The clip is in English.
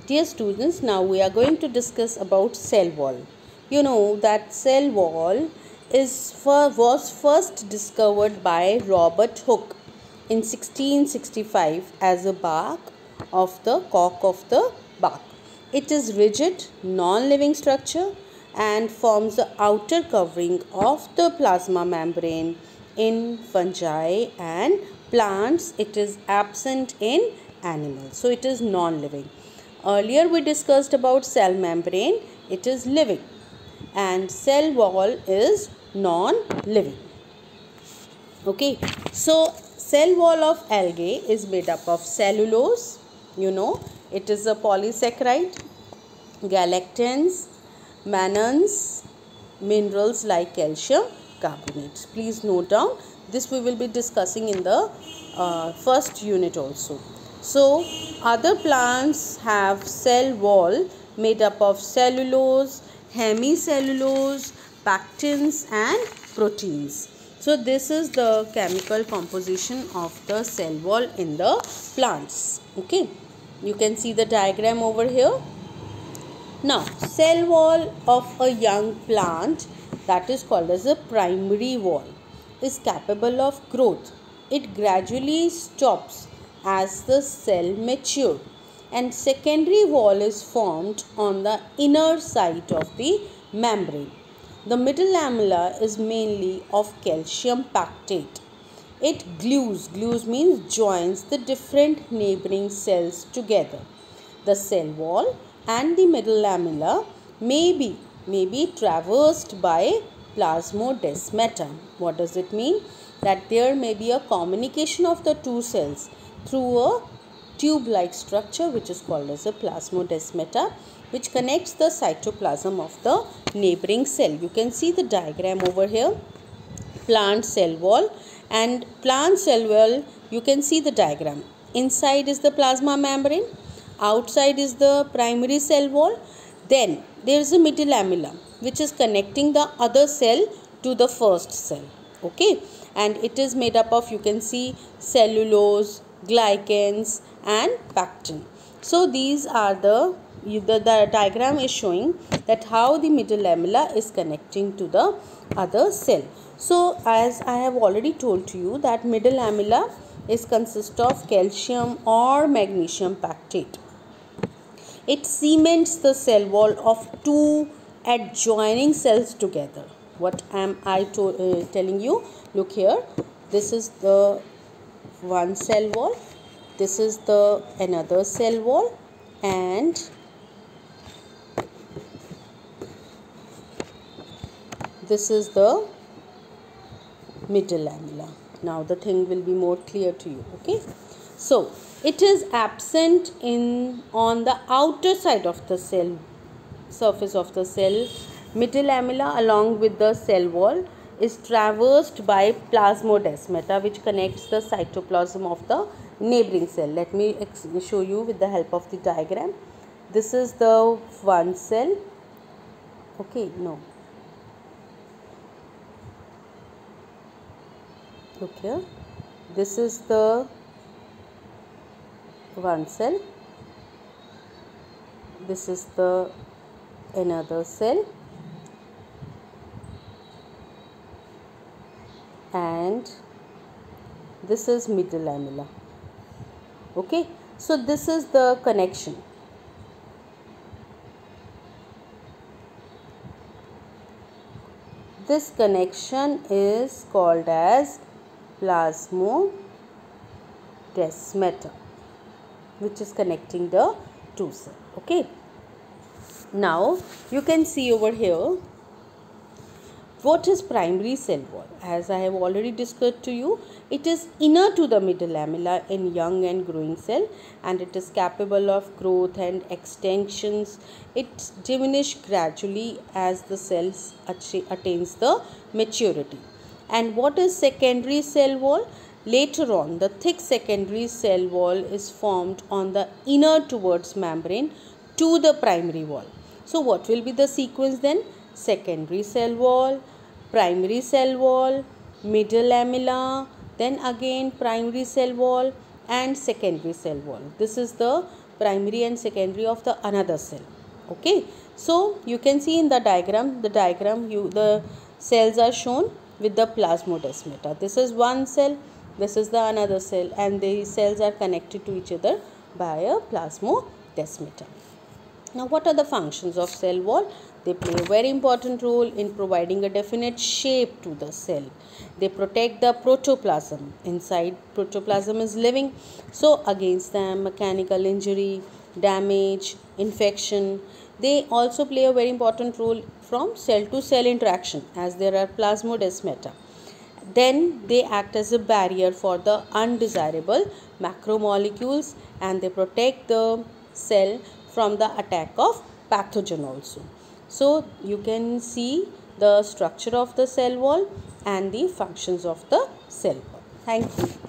Dear students, now we are going to discuss about cell wall. You know that cell wall was first discovered by Robert Hooke in 1665 as a bark of the cork of the bark. It is rigid, non-living structure and forms the outer covering of the plasma membrane in fungi and plants. It is absent in animals. So it is non-living. Earlier we discussed about cell membrane. It is living and cell wall is non-living. Okay, so cell wall of algae is made up of cellulose. You know, it is a polysaccharide, galactans, mannans, minerals like calcium carbonate. Please note down, this we will be discussing in the first unit also. So other plants have cell wall made up of cellulose, hemicellulose, pectins and proteins. So this is the chemical composition of the cell wall in the plants. Okay, you can see the diagram over here. Now cell wall of a young plant, that is called as a primary wall, is capable of growth. It gradually stops as the cell matures, and secondary wall is formed on the inner side of the membrane. The middle lamella is mainly of calcium pectate. It glues means joins the different neighboring cells together. The cell wall and the middle lamella may be traversed by plasmodesmata. What does it mean? That there may be a communication of the two cells through a tube-like structure which is called as a plasmodesmata, which connects the cytoplasm of the neighboring cell. You can see the diagram over here. Plant cell wall, and plant cell wall, you can see the diagram. Inside is the plasma membrane, outside is the primary cell wall. Then there is a middle lamella which is connecting the other cell to the first cell. Okay, and it is made up of, you can see, cellulose, glycans and pectin. So these are the diagram is showing that how the middle lamella is connecting to the other cell. So as I have already told to you that middle lamella is consist of calcium or magnesium pectate. It cements the cell wall of two adjoining cells together. What am I telling you? Look here, this is the one cell wall, this is the another cell wall, and this is the middle lamella. Now the thing will be more clear to you. Okay, so it is absent on the outer side of the cell surface of the cell. Middle lamella along with the cell wall is traversed by plasmodesmata which connects the cytoplasm of the neighboring cell. Let me show you with the help of the diagram. This is the one cell. Okay, no. Look here. This is the one cell. This is the another cell. And this is middle lamella. Okay, so this is the connection. This connection is called as plasmodesmata, which is connecting the two cells. Okay, now you can see over here what is primary cell wall. As I have already discussed to you, it is inner to the middle lamella in young and growing cell, and it is capable of growth and extensions. It diminishes gradually as the cells attains the maturity. And what is secondary cell wall? Later on, the thick secondary cell wall is formed on the inner towards membrane to the primary wall. So what will be the sequence then? Secondary cell wall, primary cell wall, middle lamella, then again primary cell wall and secondary cell wall. This is the primary and secondary of the another cell. Okay, so you can see in the diagram, the cells are shown with the plasmodesmata. This is one cell, this is the another cell, and these cells are connected to each other by a plasmodesmata. Now, what are the functions of cell wall? They play a very important role in providing a definite shape to the cell. They protect the protoplasm. Inside, protoplasm is living, so against the mechanical injury, damage, infection. They also play a very important role from cell to cell interaction, as there are plasmodesmata. Then they act as a barrier for the undesirable macromolecules, and they protect the cell from the attack of pathogen also. So you can see the structure of the cell wall and the functions of the cell wall. Thank you.